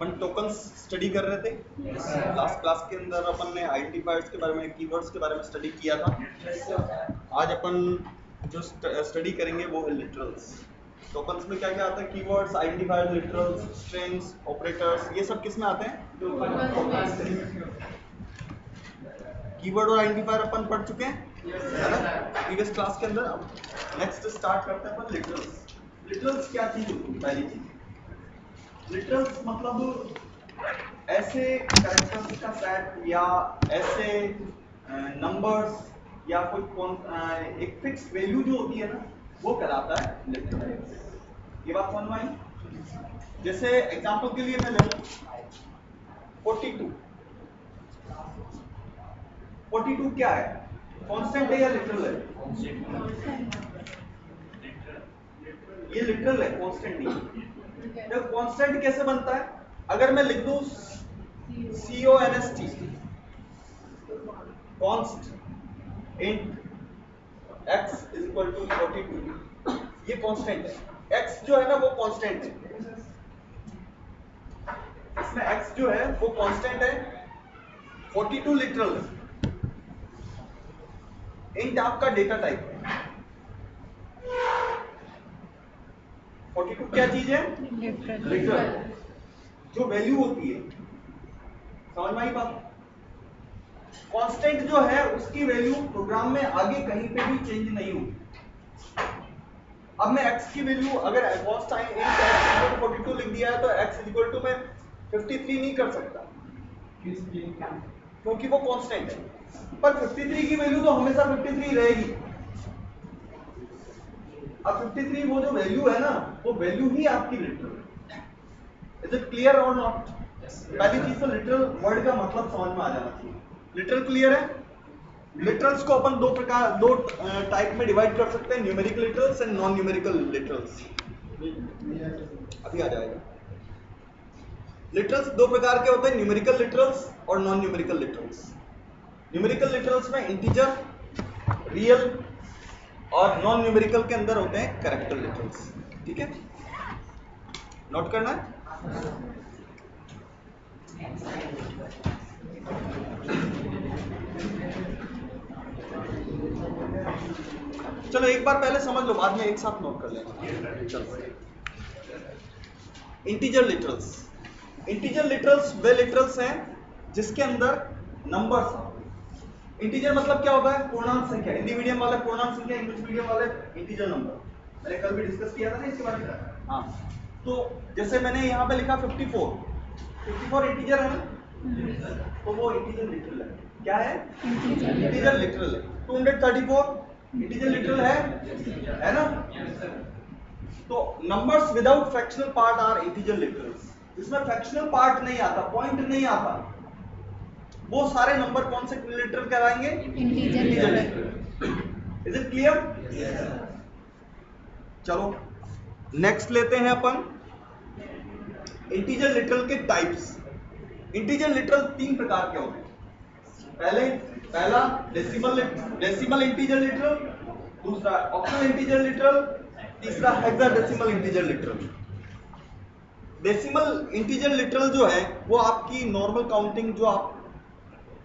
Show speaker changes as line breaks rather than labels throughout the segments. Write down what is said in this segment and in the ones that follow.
अपन tokens study कर रहे थे। लास्ट क्लास के अंदर अपन ने आइडेंटिफायर्स के बारे में, कीवर्ड्स के बारे में स्टडी किया था। आज अपन जो स्टडी करेंगे वो है लिटरल्स। टोकन्स में क्या क्या आता है? Keywords, identifiers, literals, strings, operators, ये सब किस में आते हैं? कीवर्ड और आइडेंटिफायर अपन पढ़ चुके हैं है ना प्रीवियस क्लास के अंदर। अब नेक्स्ट स्टार्ट करते हैं अपन लिटरल्स। लिटरल्स क्या चीज होती है? पहली चीज, लिटरल्स मतलब ऐसे कैरेक्टर्स का सेट या ऐसे नंबर्स या कोई एक फिक्स वैल्यू जो होती है ना, वो कहलाता है लिटरल। ये बात समझ में आई? जैसे एग्जांपल के लिए मैं ले लूं 42। 42 क्या है? कांस्टेंट है या लिटरल है? ये लिटरल है, कांस्टेंट नहीं। तो कांस्टेंट कैसे बनता है? अगर मैं लिख दूं CONST, const int x is equal to 42, ये कांस्टेंट है। x जो है ना वो कांस्टेंट है, इसमें x जो है वो कांस्टेंट है। 42 लिटरल है। इंट आपका डेटा टाइप है। 42 क्या चीज है? लिटरल, जो वैल्यू होती है। समझ में आई बात? कांस्टेंट जो है उसकी वैल्यू प्रोग्राम में आगे कहीं पे भी चेंज नहीं होगी। अब मैं x की वैल्यू अगर कॉन्स्ट टाइम इंट x 42 लिख दिया है तो x इज इक्वल टू मैं 53 नहीं कर सकता, क्योंकि वो कांस्टेंट है। पर 53 की वैल्यू तो हमेशा 53 रहेगी। अब 53 वो जो वैल्यू है ना, वो वैल्यू ही आपकी लिटरल है। इज इट क्लियर और नॉट? पहली चीज तो लिटरल वर्ड का मतलब समझ में आ जाना चाहिए। लिटरल क्लियर है? लिटरल्स को अपन दो टाइप में डिवाइड कर सकते हैं, numerical literals and non numerical literals. अभी आ जाएगा। लिटरल्स दो प्रकार के होते हैं, न्यूमेरिकल लिटरल्स और non numerical literals. Numerical literals में इंटीजर, रियल और नॉन न्यूमेरिकल के अंदर होते हैं कैरेक्टर लिटरल्स। ठीक है, नोट करना है। चलो एक बार पहले समझ लो, बाद में एक साथ नोट कर लेना। चलो, इंटीजर लिटरल्स। इंटीजर लिटरल्स वे लिटरल्स हैं जिसके अंदर नंबर्स। इंटीजर मतलब क्या होता है? पूर्णांक संख्या। हिंदी मीडियम वाले पूर्णांक संख्या, इंग्लिश मीडियम वाले इंटीजर नंबर। मैंने कल भी डिस्कस किया था ना इसके बारे में। हाँ, तो जैसे मैंने यहाँ पे लिखा 54 इंटीजर है ना, तो वो इंटीजर लिटरल है। क्या है? इंटीजर लिटरल है। 234 इंटीजर लिटरल है ना? तो numbers without fractional part are integer literals. जिसमें फ्रैक्शनल पार्ट नहीं आता, पॉइंट नहीं आता, वो सारे नंबर कौन से लिटरल कहलाएंगे? Integer literal. Is it clear? चलो नेक्स्ट लेते हैं अपन इंटीजर लिटरल के टाइप्स। इंटीजर लिटरल तीन प्रकार के होते हैं। पहला डेसिमल इंटीजर लिटरल, दूसरा ऑक्टल इंटीजर लिटरल, तीसरा hexadecimal integer literal. Decimal integer literal जो है वो आपकी नॉर्मल काउंटिंग जो आप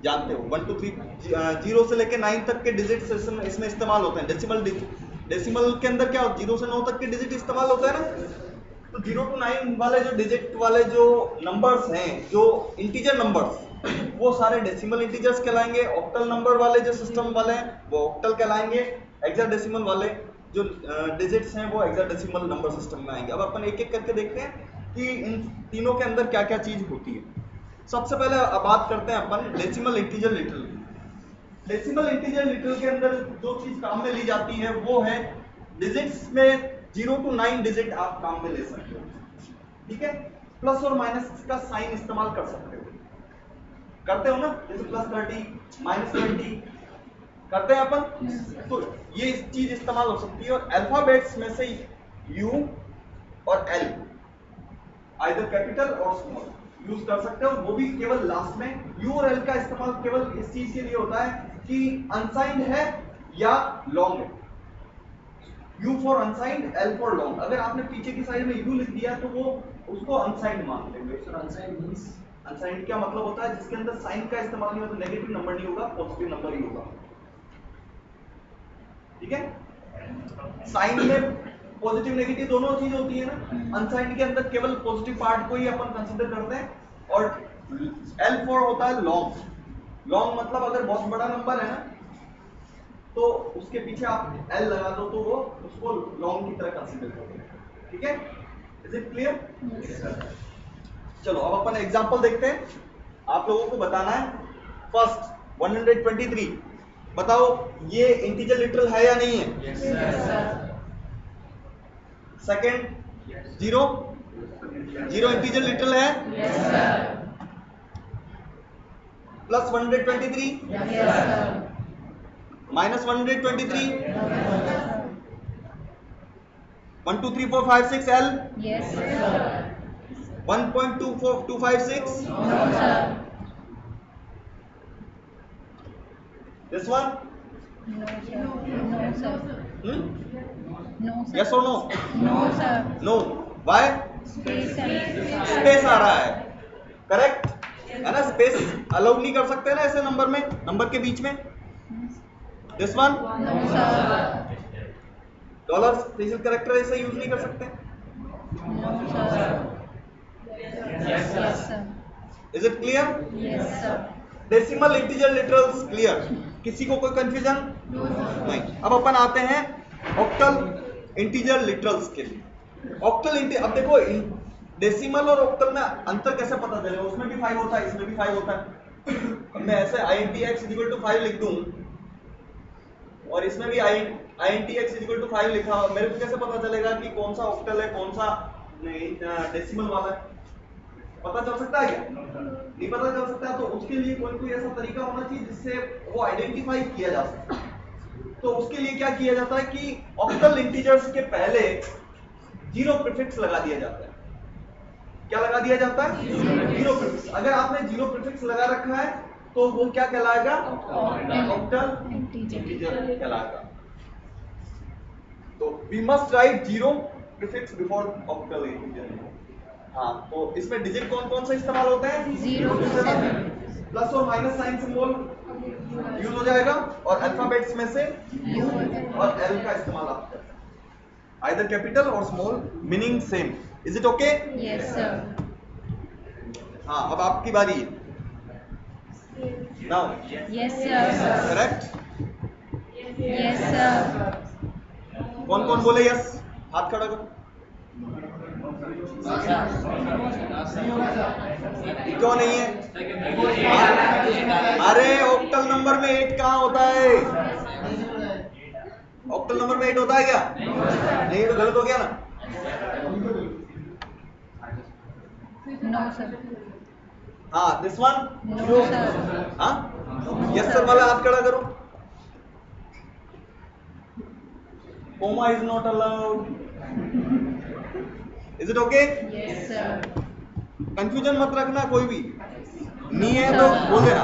जानते हो 1 2 3 0 से लेके 9 तक के डिजिट्स इसमें इस्तेमाल होते हैं। डेसिमल के अंदर क्या 0 से 9 तक के डिजिट इस्तेमाल होता है ना। तो 0 to 9 वाले जो डिजिट वाले जो नंबर्स हैं, जो इंटीजर नंबर्स, वो सारे डेसिमल इंटीजर्स कहलाएंगे। ऑक्टल नंबर वाले जो सिस्टम वाले हैं वो ऑक्टल कहलाएंगे। हेक्साडेसिमल वाले जो डिजिट्स हैं वो हेक्साडेसिमल नंबर सिस्टम में आएंगे। अब अपन एक एक करके देखते हैं कि इन तीनों के अंदर क्या क्या चीज होती है। सबसे पहले बात करते हैं अपन decimal integer literal. Decimal integer literal के अंदर जो चीज काम में ली जाती है वो है डिजिट्स में 0 to 9 डिजिट आप काम में ले सकते हो। ठीक है, प्लस और माइनस का साइन इस्तेमाल कर सकते हो। करते हो ना, जैसे +30 -20 करते हैं अपन, तो ये चीज इस्तेमाल हो सकती है। और अल्फाबेट्स में से U और L आइदर कैपिटल और स्मॉल यूज कर सकते हो, वो भी केवल लास्ट में। U और L का इस्तेमाल केवल इस चीज के लिए होता है कि अनसाइंड है या लॉन्ग है। U for unsigned, L for long. अगर आपने पीछे की साइड में U लिख दिया तो वो उसको अनसाइंड मान लेंगे। अनसाइंड मींस, अनसाइंड क्या मतलब होता है? जिसके अंदर साइन का इस्तेमाल नहीं होता, नेगेटिव नंबर नहीं होगा, पॉजिटिव नंबर ही होगा। ठीक है, साइन में पॉजिटिव नेगेटिव दोनों चीज होती है ना। अनसाइंड के अंदर केवल पॉजिटिव पार्ट को ही अपन कंसीडर करते हैं। और L फॉर होता है लॉन्ग। लॉन्ग मतलब अगर बहुत बड़ा नंबर है ना तो उसके पीछे आप L लगा दो तो वो उसको लॉन्ग की तरह कंसीडर करोगे। ठीक है, इज इट क्लियर? चलो अब अपन एग्जांपल देखते हैं, आप लोगों को बताना है। फर्स्ट 123, बताओ ये इंटीजर लिटरल है या नहीं है?
Yes, sir.
Second 0, 0 integer literal है?
Yes, sir.
Plus 123,
Yes, sir.
Minus 123, 1 2 3 4 5 6 L,
Yes, sir.
1.24256,
No, sir.
this one?
No, sir. No, sir.
Hmm?
No, sir.
Yes or no?
No, sir.
No. Why?
Space and
space आ रहा है, correct है ना? Space allow नहीं कर सकते ना ऐसे नंबर में, नंबर के बीच में। This one?
No, sir.
Dollar special character ऐसे यूज नहीं कर सकते।
No, sir. Yes, sir.
Is it clear?
Yes, sir.
Decimal integer literals clear? किसी को कोई कंफ्यूजन? नहीं। अब अपन आते हैं ऑक्टल इंटीजर लिटरल्स के लिए। ऑक्टल अब देखो डेसिमल और ऑक्टल में अंतर कैसे पता चलेगा? उसमें भी 5 होता है, इसमें भी 5 होता है। अब मैं ऐसे INTX = 5 लिख दूं और इसमें भी INTX = 5 लिखा, मेरे को कैसे पता चलेगा कि कौन सा ऑक्टल है कौन सा डेसिमल वाला है? पता चल सकता है क्या? नहीं पता चल सकता। तो उसके लिए कोई ऐसा तरीका होना चाहिए जिससे वो आइडेंटिफाई किया जा सके। तो उसके लिए क्या किया जाता है कि ऑक्टल इंटीजर्स के पहले 0 प्रीफिक्स लगा दिया जाता है। क्या लगा दिया जाता है? 0 प्रीफिक्स। अगर आपने 0 प्रीफिक्स लगा रखा है तो वो क्या कहलाएगा? ऑक्टल इंटीजर कहलाएगा। तो we must write 0 prefix before octal integer. हाँ, तो इसमें डिजिट कौन कौन से इस्तेमाल होते हैं?
0 to 7.
प्लस और माइनस साइन सिंबल यूज हो जाएगा और अल्फाबेट्स में से
U
और L का इस्तेमाल आप करते हैं, आइदर कैपिटल और small, meaning same. Is it okay?
Yes, sir.
हाँ, अब आपकी बारी। Now
Yes, sir.
Correct?
Yes, sir.
कौन कौन बोले यस? हाथ खड़ा करो। क्यों नहीं है? अरे ऑक्टल नंबर में 8 कहाँ होता है? ऑक्टल नंबर में 8 होता है क्या? नहीं, तो गलत हो गया ना।
No, sir.
हाँ, दिस वन?
No, sir.
हाँ, यस सर वाला हाथ खड़ा करो। Comma is not allowed. Is it okay?
Yes, sir.
Confusion मत रखना कोई भी। नहीं है तो बोल देना।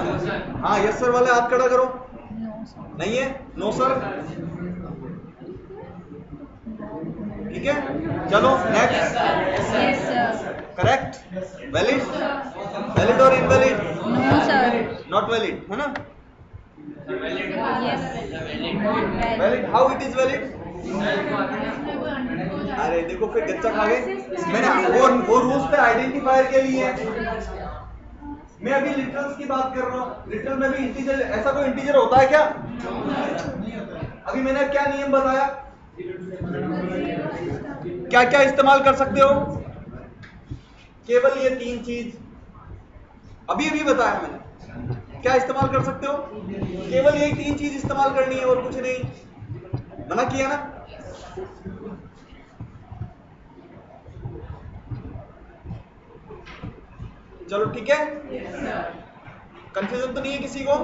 हाँ, यस सर वाले हाथ खड़ा करो।
No, sir.
नहीं है? No sir? ठीक है, चलो next.
Yes, sir.
Correct? Valid? Valid और invalid?
No, sir.
Not valid, है ना?
Yes.
Valid? How it is valid? अरे देखो फिर गच्चा खा गए। मैंने वो रूल्स पे आइडेंटिफायर के लिए है। मैं अभी लिटरल्स की बात कर रहा हूँ। लिटरल में भी इंटीजर, ऐसा कोई इंटीजर होता है क्या? अभी मैंने क्या नियम बताया? क्या क्या इस्तेमाल कर सकते हो? केवल ये 3 चीज अभी अभी बताया मैंने। क्या इस्तेमाल कर सकते हो? केवल यही 3 चीज इस्तेमाल करनी है और कुछ नहीं। मना किया ना? चलो ठीक है, कंफ्यूजन तो नहीं है किसी को?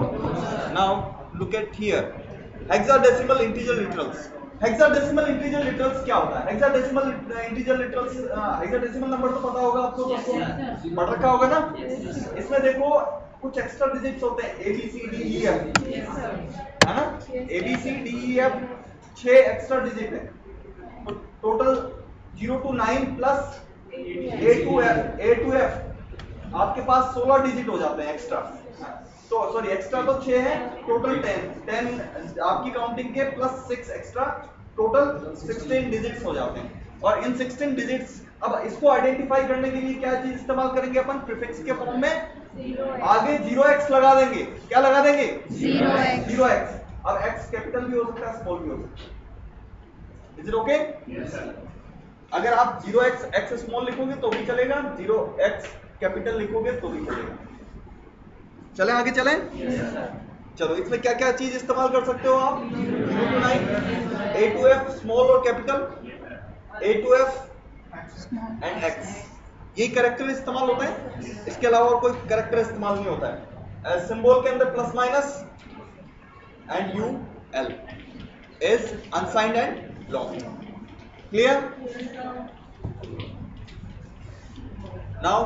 Now look at here, hexadecimal integer literals. Hexadecimal integer literals क्या होता है? Hexadecimal integer literals, hexadecimal number तो पता होगा आपको, तो पढ़ रखा होगा ना? इसमें देखो कुछ एक्स्ट्रा डिजिट्स होते हैं, A B C D E F, है ना? A B C D E F 6 extra digit है। Total 0 to 9 plus A to F, आपके पास 16 डिजिट हो जाते हैं एक्स्ट्रा। तो सॉरी, एक्स्ट्रा तो 6 है, टोटल 10 आपकी काउंटिंग के प्लस 6 एक्स्ट्रा, टोटल 16 डिजिट्स हो जाते हैं। और इन 16 डिजिट्स, अब इसको आइडेंटिफाई करने के लिए क्या चीज इस्तेमाल करेंगे अपन? प्रीफिक्स के फॉर्म में आगे 0x लगा देंगे। क्या लगा देंगे? 0x। अब x कैपिटल भी हो सकता है, स्मॉल भी हो सकता है। Is it okay?
Yes sir.
अगर आप 0x स्मॉल लिखोगे तो भी चलेगा, 0x कैपिटल लिखोगे तो भी चलेगा। चलें आगे चलें? चलो, इसमें क्या क्या चीज इस्तेमाल कर सकते हो आप? 0 to 9, A to F small और capital, A to F and X, यही कैरेक्टर इस्तेमाल होता है। इसके अलावा और कोई कैरेक्टर इस्तेमाल नहीं होता है। सिंबल के अंदर plus minus and U L is unsigned and long. Clear? Now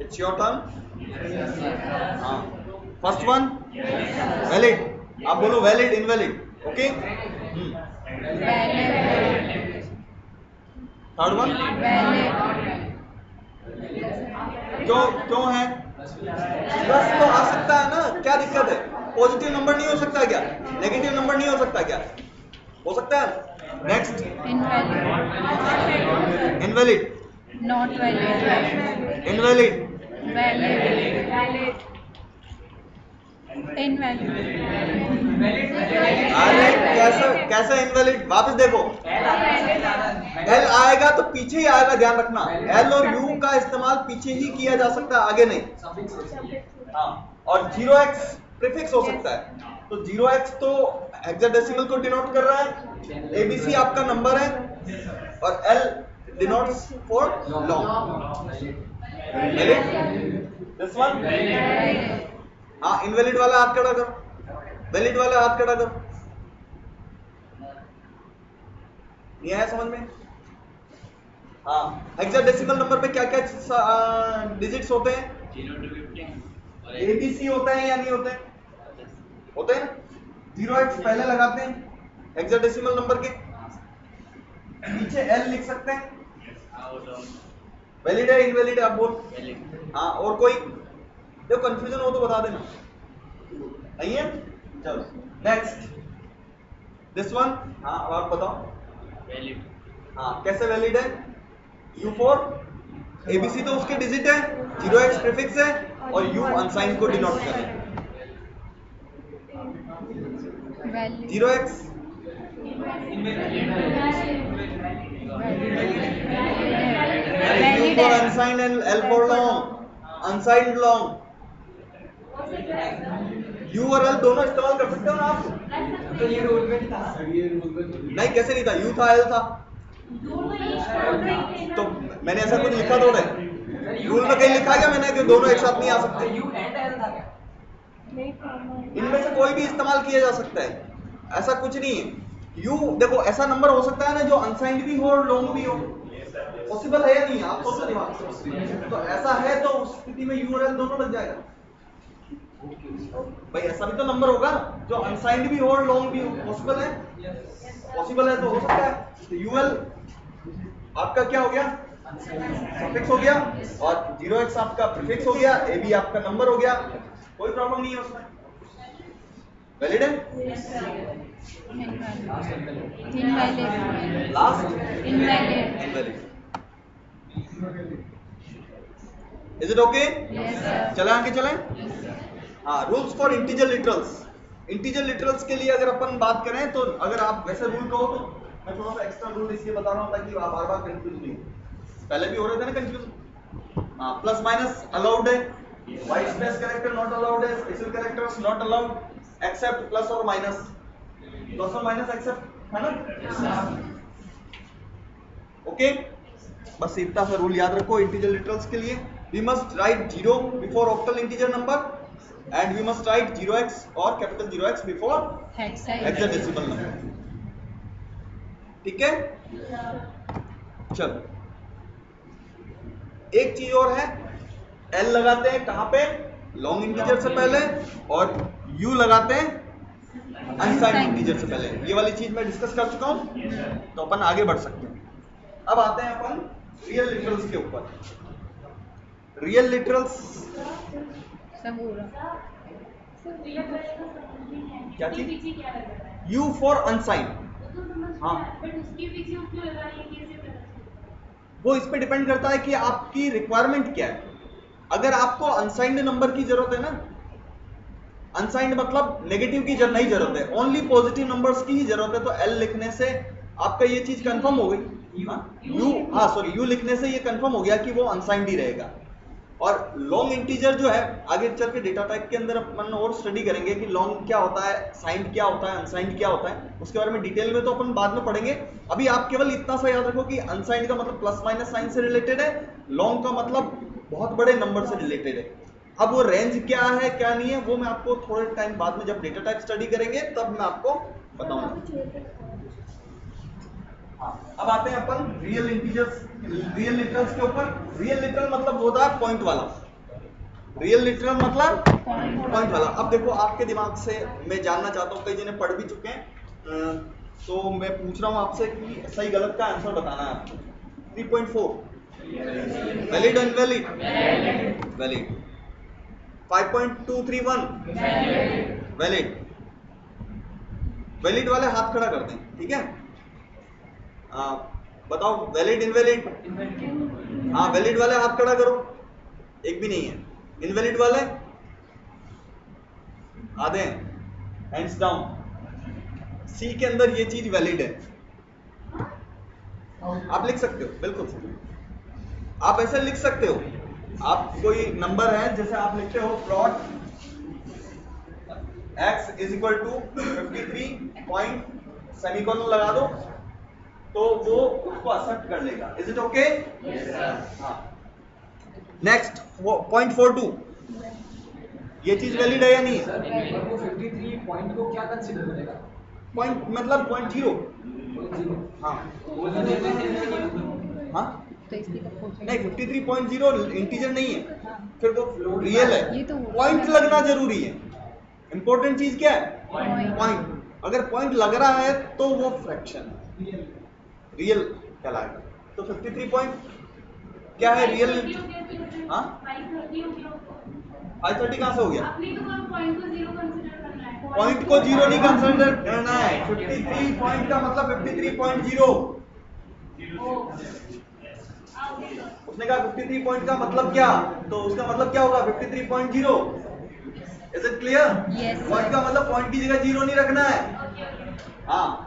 it's your turn. हाँ, फर्स्ट वन वैलिड। आप बोलो valid, invalid. Okay. Third one क्यों है? प्लस तो आ सकता है ना, क्या दिक्कत है? पॉजिटिव नंबर नहीं हो सकता क्या? नेगेटिव नंबर नहीं हो सकता क्या? हो सकता है। Next, invalid,
not valid,
invalid,
valid, invalid.
अरे कैसा इनवैलिड? वापस देखो, एल आएगा तो पीछे ही आएगा, ध्यान रखना। एल और यू का इस्तेमाल पीछे ही किया जा सकता है, आगे नहीं। हाँ, और 0x प्रीफिक्स हो सकता है। तो 0x तो हेक्साडेसिमल को डिनोट कर रहा है, एबीसी आपका नंबर है, और L denotes for long. This one. हाँ, इनवैलिड वाला हाथ खड़ा करो, वैलिड वाला हाथ खड़ा करो। नहीं आया समझ में? हाँ, हेक्साडेसिमल नंबर में क्या क्या डिजिट्स होते हैं?
0 to 15 और
एबीसी होते हैं या नहीं होते? होते हैं। 0x पहले लगाते हैं हेक्साडेसिमल नंबर के, पीछे एल लिख सकते हैं। वैलिड है, इनवैलिड है? आप बोल। हाँ, और कोई देखो कंफ्यूजन हो तो बता देना। नहीं है? चलो नेक्स्ट, दिस वन। हाँ, अब आप बताओ।
वैलिड।
हाँ, कैसे वैलिड है? U4 एबीसी तो उसके डिजिट है, 0x प्रीफिक्स है, और U अनसाइन को डिनोट कर रहे हैं। 0x U for unsigned and L for long, unsigned long। U और L दोनों इस्तेमाल कर सकते हो ना आप?
तो ये रूल में नहीं था।
नहीं, कैसे नहीं था? U था, L था, तो मैंने ऐसा कुछ लिखा थोड़ा है। रूल में कहीं लिखा क्या मैंने कि दोनों एक साथ नहीं आ सकते?
यू एंड एल था क्या?
इनमें से कोई भी इस्तेमाल किया जा सकता है, ऐसा कुछ नहीं है। यू देखो, ऐसा नंबर हो सकता है ना जो अनसाइंड भी हो और लॉन्ग भी हो। पॉसिबल है या नहीं? आप सोचो दिमाग से। तो ऐसा है तो उस स्थिति में यू और एल दोनों लग जाएगा। भाई ऐसा भी तो नंबर होगा जो अनसाइंड भी हो और लॉन्ग भी हो। पॉसिबल है? पॉसिबल है तो हो सकता है। तो यूएल आपका क्या हो गया? सफिक्स हो गया, और 0x आपका प्रीफिक्स हो गया, AB आपका नंबर हो गया। कोई प्रॉब्लम नहीं है उसमें। वैलिड है?
Invalid,
last
invalid.
Invalid. Is it okay?
Yes sir.
चलें आगे चलें। हाँ, rules for integer literals. Integer literals के लिए अगर अपन बात करें तो अगर आप वैसे रूल कहो तो मैं थोड़ा सा एक्स्ट्रा रूल इसलिए बता रहा हूँ ताकि आप बार बार कंफ्यूज नहीं हो। पहले भी हो रहे थे ना कंफ्यूज। हाँ, प्लस माइनस अलाउड है, white space character not allowed है, special characters not allowed except plus और माइनस। प्लस और माइनस एक्सेप्ट है ना? ओके, बस इतना सा रूल याद रखो इंटीजर लिटरल्स के लिए। We must write 0 before octal integer number and we must write 0x or capital 0x before hexadecimal number। ठीक है? चलो, एक चीज और है, L लगाते हैं कहां पे? लॉन्ग इंटीजर से पहले, और U लगाते हैं अनसाइंड इंटीजर से पहले। ये वाली चीज मैं डिस्कस कर चुका हूँ, तो अपन आगे बढ़ सकते हैं। अब आते हैं अपन रियल लिटरल्स के ऊपर। रियल लिटरल्स
सब हो रहा।
क्या चीज? You for unsigned. हाँ, वो इस पे डिपेंड करता है कि आपकी रिक्वायरमेंट क्या है। अगर आपको अनसाइंड नंबर की जरूरत है ना, अनसाइंड मतलब नेगेटिव की नहीं जरूरत है, ओनली पॉजिटिव नंबर्स की ही जरूरत है, तो एल लिखने से आपका ये चीज कंफर्म हो गई। यू लिखने से ये कंफर्म हो गया कि वो अनसाइंड ही रहेगा। और लॉन्ग इंटीजर जो है, आगे चल के डेटा टाइप के अंदर अपन और स्टडी करेंगे कि लॉन्ग क्या होता है, साइंड क्या होता है, अनसाइंड क्या होता है, उसके बारे में डिटेल में तो अपन बाद में पढ़ेंगे। अभी आप केवल इतना सा याद रखो कि अनसाइंड का मतलब प्लस माइनस साइन से रिलेटेड है, लॉन्ग का मतलब बहुत बड़े नंबर से रिलेटेड है। अब वो रेंज क्या है क्या नहीं है वो मैं आपको थोड़े टाइम बाद में जब डेटा टाइप स्टडी करेंगे तब मैं आपको बताऊंगा। अब आते हैं अपन रियल इंटीजर्स, रियल लिटरल्स के ऊपर। रियल लिटरल मतलब होता है पॉइंट वाला। रियल लिटरल मतलब पॉइंट वाला। अब देखो आपके दिमाग से मैं जानना चाहता हूँ, कई जने पढ़ भी चुके हैं, तो मैं पूछ रहा हूँ आपसे कि सही गलत का आंसर बताना है आपको। 3.4 valid invalid? Valid. 5.231 valid. Valid वाले हाथ खड़ा कर दें, ठीक है? बताओ वैलिड इनवैलिड? हाँ, वैलिड वाले हाथ खड़ा करो, एक भी नहीं है। इनवैलिड वाले आधे हैं, हैंड्स डाउन। सी के अंदर ये चीज वैलिड है, आप लिख सकते हो, बिल्कुल आप ऐसे लिख सकते हो। आप कोई नंबर है, जैसे आप लिखते हो float x is equal to 53 point semicolon लगा दो, तो वो उसको एक्सेप्ट कर लेगा। Is it okay? हाँ। नेक्स्ट 0.42, ये चीज वैलिड है या नहीं है?
53 पॉइंट को क्या कंसीडर करेगा?
पॉइंट मतलब 0.0। हाँ हाँ,
तो इसलिए तो पूछ
नहीं 53.0 इंटीजर नहीं है, फिर वो रियल है।
ये तो
पॉइंट लगना जरूरी है। इंपॉर्टेंट चीज क्या है? पॉइंट। अगर पॉइंट लग रहा है तो वो फ्रैक्शन है, रियल कहलाएगा। तो 53 पॉइंट क्या है? रियल। हाँ, 530 कहां से हो गया? पॉइंट को जीरो नहीं कंसिडर करना है। 53 पॉइंट का मतलब 53.0। उसने कहा 53 पॉइंट का मतलब क्या, तो उसका मतलब क्या होगा? 53.0। Is it clear?
Yes,
point का मतलब पॉइंट की जगह जीरो नहीं रखना है। हाँ।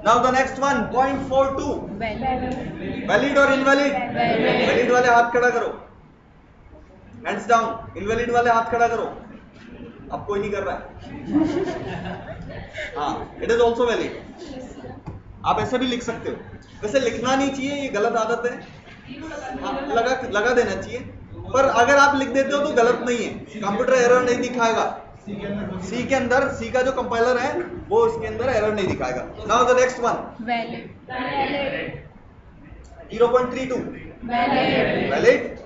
Now the next one 0.42
valid.
Valid और इनवैलिड?
Valid.
वैलिड वाले हाथ खड़ा करो, हैंड्स डाउन। इनवैलिड वाले हाथ खड़ा करो। अब कोई नहीं कर रहा है। हाँ, इट इज ऑल्सो वैलिड। आप ऐसे भी लिख सकते हो, वैसे लिखना नहीं चाहिए, ये गलत आदत है। हाँ, लगा देना चाहिए, पर अगर आप लिख देते हो तो गलत नहीं है, कंप्यूटर एरर नहीं दिखाएगा। सी के अंदर, सी का जो कंपाइलर है वो इसके अंदर एरर नहीं दिखाएगा। Now the next one
valid.
0.32
वैलिड।
Valid
invalid.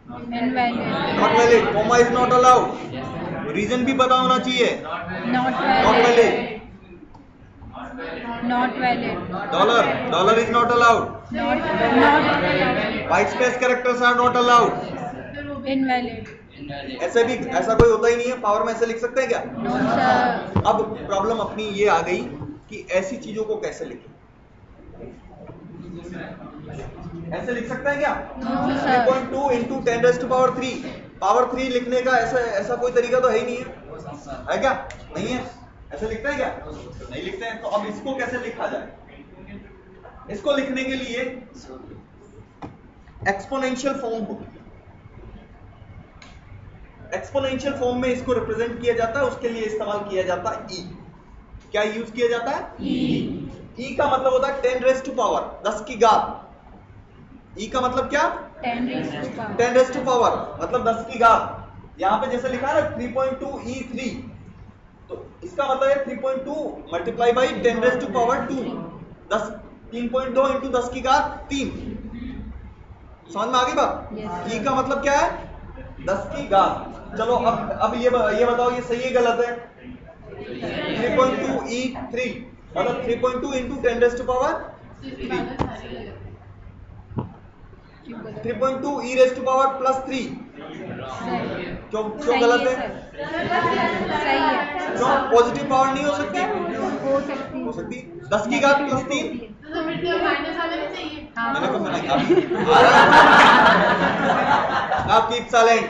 Not valid. Comma is not allowed. Reason भी पता होना चाहिए।
Not
not
valid.
Valid.
Not valid.
Dollar is not allowed.
Not
white space characters are not allowed.
Invalid.
ऐसे भी ऐसा कोई होता ही नहीं है, पावर में ऐसे लिख सकते हैं क्या?
No sir.
अब प्रॉब्लम अपनी ये आ गई कि ऐसी चीजों को कैसे लिखें। ऐसे लिख सकते हैं क्या?
No sir.
3.2 इंटू 10⁻³ पावर 3 लिखने का ऐसा कोई तरीका तो है ही नहीं है क्या? नहीं है। ऐसे लिखते हैं क्या? नहीं लिखते हैं। तो अब इसको कैसे लिखा जाए? इसको लिखने के लिए एक्सपोनेंशियल फॉर्म होगी। एक्सपोनेंशियल फॉर्म में इसको रिप्रेजेंट किया जाता है, उसके लिए इस्तेमाल किया जाता है ई। क्या यूज किया जाता है? ई का मतलब होता है 10⁻, 10 की घात। ई का मतलब क्या? 10⁻, मतलब 10 की घात। यहां पे जैसे लिखा है ना 3.2E3, तो इसका मतलब है 3.2 मल्टीप्लाई बाई 10⁻²। 3.2 इंटू 10 की घात 3। समझ में आ गई बात?
Yes.
ई का मतलब क्या है? 10 की घात। चलो अब ये बताओ ये सही है गलत है? 3.2 E3 मतलब 3.2 into 10 raised to power 3, 3.2 e raised to power plus 3। क्यों गलत है?
सही है
क्यों पॉजिटिव पावर नहीं हो सकती?
हो सकती
10 की घात प्लस 3।
हाँ
मैंने कहा मैंने आप कीप साइलेंट।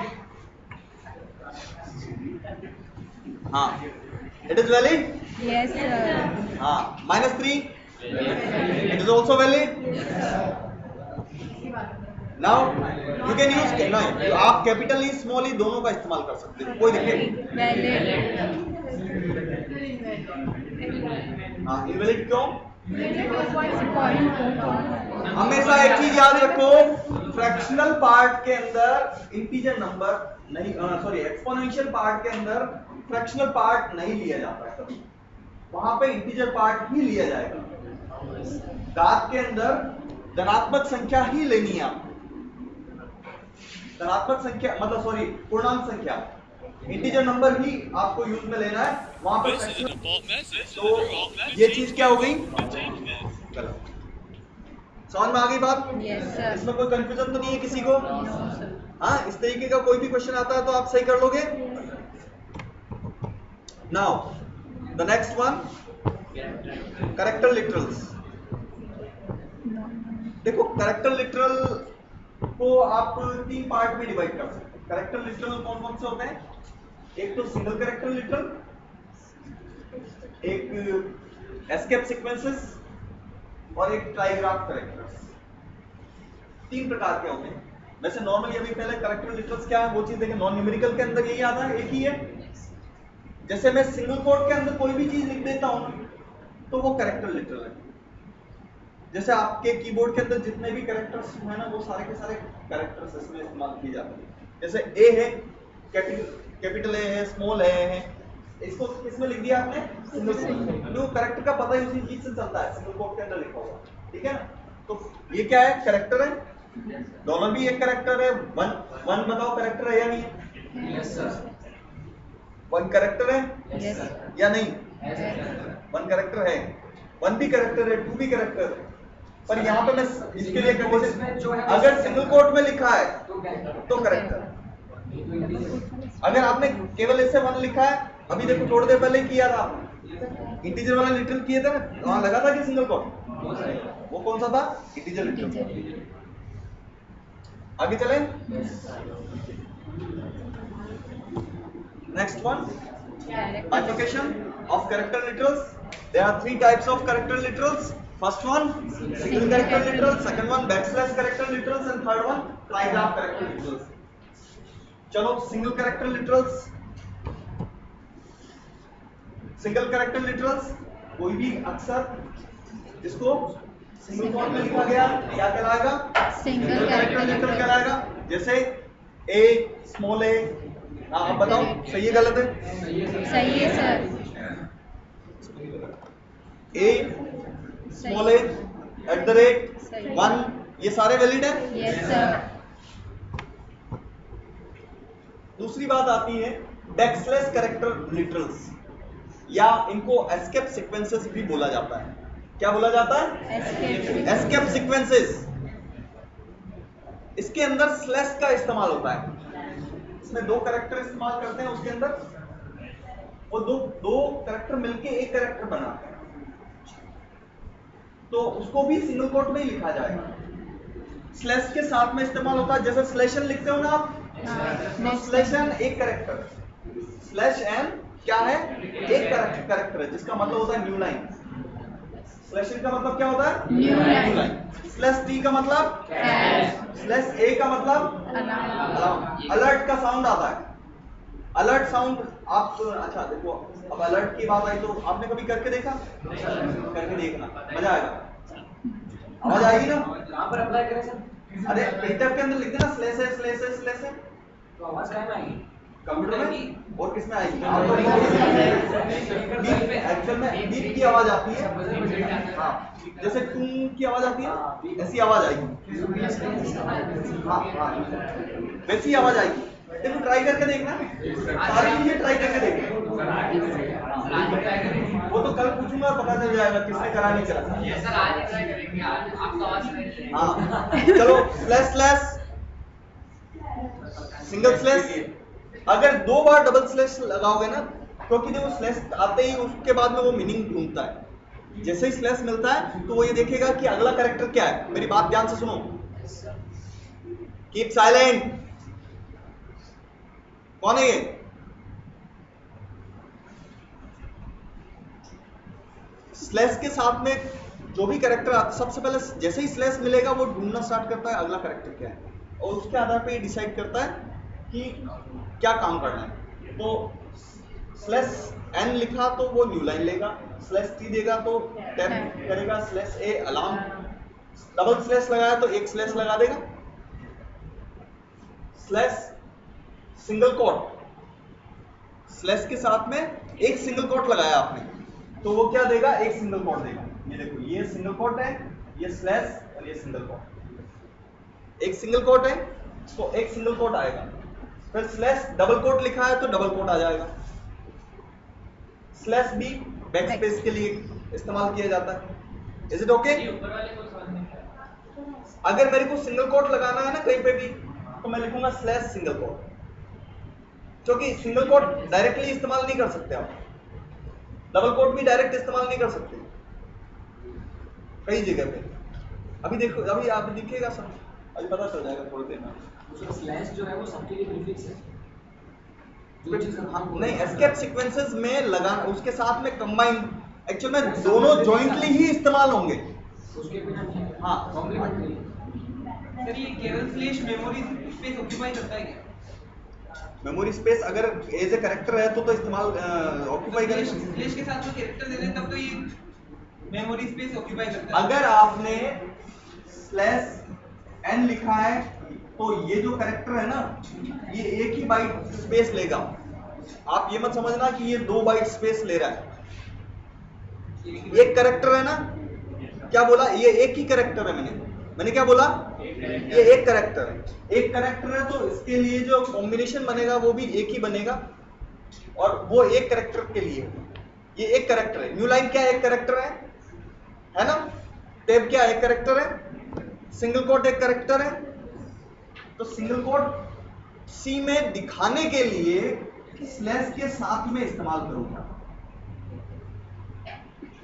हाँ it is valid.
Yes sir
हाँ -3 it is also valid. Now you can use नहीं, आप कैपिटल ई स्मॉल ई दोनों का इस्तेमाल कर सकते हो, कोई दिक्कत नहीं।
वैलिड
हाँ इनवैलिड क्यों?
पॉइंट
हमेशा एक चीज याद रखो, फ्रैक्शनल पार्ट के अंदर इंटीजर नंबर नहीं, सॉरी एक्सपोनेंशियल पार्ट के अंदर फ्रैक्शनल पार्ट नहीं लिया जाता है कभी, वहां पे इंटीजर पार्ट ही लिया जाएगा। घात के अंदर धनात्मक संख्या ही लेनी है आपको, धनात्मक संख्या मतलब सॉरी पूर्णांक संख्या, इंटीजर नंबर ही आपको यूज में लेना है वहां पे। तो ये चीज क्या हो गई? समझ में आ गई बात?
यस सर
इसमें कोई कंफ्यूजन तो नहीं है किसी को? हाँ इस तरीके का कोई भी क्वेश्चन आता है तो आप सही कर लोगे। Now the next one, character literals. देखो कैरेक्टर लिटरल को आप 3 पार्ट में डिवाइड कर सकते हैं। कैरेक्टर लिटरल कौन कौन से होते हैं? एक तो सिंगल कैरेक्टर लिटरल, एक एस्केप सीक्वेंसेस और एक ट्राइग्राफ कैरेक्टर्स। 3 प्रकार के होते हैं। वैसे नॉर्मली अभी पहले कैरेक्टर लिटरल्स क्या है वो चीज देखें। नॉन न्यूमेरिकल के अंदर यही आता है, एक ही है। जैसे मैं सिंगल कोट के अंदर कोई भी चीज लिख देता हूं तो वो कैरेक्टर लिटरल है। जैसे आपके कीबोर्ड के अंदर जितने भी कैरेक्टर्स हैं ना वो सारे के सारे कैरेक्टर्स इसमें इस्तेमाल किए जाते हैं। जैसे ए है, कैपिटल ए है, स्मॉल ए है, इसको किसमें लिख दिया आपने? Single quote. तो कैरेक्टर का पता ही उसी चीज से चलता है, सिंगल कोट के अंदर लिखा हुआ, ठीक है ना? तो ये क्या है? कैरेक्टर है। डॉलर भी एक कैरेक्टर है। वन बताओ कैरेक्टर है या नहीं है?
Yes sir.
वन कैरेक्टर है
यस
या नहीं? वन कैरेक्टर है, वन भी कैरेक्टर है, टू भी कैरेक्टर है। पर यहाँ पे मैं इसके लिए अगर सिंगल कोट में लिखा है तो कैरेक्टर। अगर आपने केवल ऐसे वन लिखा है, अभी देखो थोड़ी देर पहले किया था आपने, इंटीजर वाला लिटरल किए थे ना, वहां लगा था कि सिंगल कोट? वो कौन सा था? Integer literal. आगे चलें। Next one, bifurcation of character literals. There are 3 types of character literals. First one single character literal, second one backslash character literals, and third one trigraph character literals. चलो single character literals, single character literals कोई भी अक्षर जिसको single quote में लिखा गया क्या कहलाएगा?
सिंगल
कैरेक्टर लिटरल कहलाएगा। जैसे ए, स्मॉल ए। आप बताओ सही है गलत है?
सही है सर
ए, स्मॉल ए, @1, ये सारे वैलिड है।
यस सर
दूसरी बात आती है बैकस्लैश कैरेक्टर लिटरल्स, या इनको एस्केप सीक्वेंसेस भी बोला जाता है। क्या बोला जाता है? Escape sequences. इसके अंदर स्लैश का इस्तेमाल होता है। इसमें 2 कैरेक्टर इस्तेमाल करते हैं, उसके अंदर वो दो कैरेक्टर मिलके एक कैरेक्टर बनाते हैं, तो उसको भी सिंगल कोट में ही लिखा जाएगा। स्लैश के साथ में इस्तेमाल होता है। जैसे स्लैशन लिखते हो ना आप, तो स्लैशन एक कैरेक्टर, स्लैश एन क्या है? एक कैरेक्टर है, जिसका मतलब होता है न्यू लाइन। स्लैशन का मतलब क्या होता है?
New line.
स्लैश टी का मतलब, स्लैश ए का मतलब अलार्म। अलर्ट का साउंड आता है, अलर्ट साउंड। आप अच्छा देखो, अब अलर्ट की बात आई तो आपने कभी करके देखा? करके देखना, मजा आएगा। आवाज आएगी ना?
कहाँ पर अप्लाई करें सर?
अरे प्रिंटर के अंदर लिख देना स्लैश है, स्लैश है, स्लैश है।
तो आवाज कहाँ में आएगी?
कंप्यूटर में और किसमें आएगी? एक्चुअल में बीप की आवाज आती है। हाँ, जैसे टूं की आवाज आती है, ऐसी आवाज आएगी। हाँ हाँ, वैसी आवाज आएगी। देखो ट्राई करके देखना, सारी चीजें ट्राई करके देखना।
सर आज ही करेंगे, आज ही ट्राई करेंगे।
वो तो कल पूछूंगा, पता चल जाएगा किसने करा नहीं करा।
ये सर आज ही ट्राई करेंगे, आज आपका आवाज नहीं।
हाँ चलो, स्लैश स्लैश सिंगल स्लैश, अगर 2 बार डबल स्लैश लगाओगे ना, क्योंकि जब वो स्लैश आते ही उसके बाद में वो मीनिंग ढूंढता है। जैसे ही स्लैश मिलता है तो वो ये देखेगा कि अगला कैरेक्टर क्या है। मेरी बात ध्यान से सुनो, कीप साइलेंट। कौन है ये? स्लैश के साथ में जो भी कैरेक्टर आता है, सबसे पहले जैसे ही स्लैश मिलेगा वो ढूंढना स्टार्ट करता है अगला कैरेक्टर क्या है, और उसके आधार पे ये डिसाइड करता है कि क्या काम करना है। तो स्लैश एन लिखा तो वो न्यू लाइन लेगा, स्लैश टी देगा तो टैप करेगा, slash A alarm, double slash लगाया तो एक स्लैश लगा देगा, स्लैश सिंगल कोट, स्लैश के साथ में एक सिंगल कोट लगाया आपने तो वो क्या देगा, एक सिंगल कोट देगा। ये देखो, ये सिंगल कोट है, ये स्लैश और ये सिंगल कोट, एक सिंगल कोट है तो एक सिंगल कोट आएगा। फिर स्लैश डबल कोट लिखा है तो डबल कोट आ जाएगा। स्लैश भी बैकस्पेस के लिए इस्तेमाल किया जाता है। Is it okay?
ऊपर वाले को समझ नहीं आया।
अगर मेरे को सिंगल कोट लगाना है ना कहीं पे भी, तो मैं लिखूंगा स्लैश सिंगल कोट, क्योंकि सिंगल कोट डायरेक्टली इस्तेमाल नहीं कर सकते आप, डबल कोट भी डायरेक्ट इस्तेमाल नहीं कर सकते कई जगह पे। अभी देखो, अभी आप दिखेगा सब, अभी पता चल जाएगा थोड़ी देर में।
उसका स्लैश जो है वो सबके लिए प्रीफिक्स है। जो चीज़ हम
हाँ,
बोल
नहीं,
रहे हैं।
एस्केप सीक्वेंसेस में लगाना, उसके साथ में कंबाइन, एक्चुअल में दोनों जॉइंटली ही इस्तेमाल होंगे।
उसके बिना नहीं है।
हाँ।
कॉम्प्लीमेंट्री।
सर ये केवल स्लैश मेमोरी स्पेस ऑक्यूपाई करता है क्या?
मेमोरी स्पेस अगर एज ए कैरेक्टर है तो इस्तेमाल ऑक्यूपाई करेगा।
स्लैश के साथ जो कैरेक्टर दे दें तब तो ये मेमोरी स्पेस ऑक्यूपाई करता है।
अगर आपने स्लैश एन लिखा है तो ये जो कैरेक्टर है ना, ये एक ही बाइट स्पेस लेगा। आप ये मत समझना कि ये 2 बाइट स्पेस ले रहा है। एक कैरेक्टर है ना, क्या बोला, ये एक ही कैरेक्टर है। मैंने क्या बोला, ये एक कैरेक्टर है। एक कैरेक्टर है तो इसके लिए जो कॉम्बिनेशन बनेगा वो भी एक ही बनेगा, और वो एक कैरेक्टर के लिए, ये एक कैरेक्टर है। न्यू लाइन क्या एक कैरेक्टर है ना, टैब क्या एक कैरेक्टर है, सिंगल कोट एक कैरेक्टर है। तो सिंगल कोट सी में दिखाने के लिए कि स्लैश के साथ में इस्तेमाल करूंगा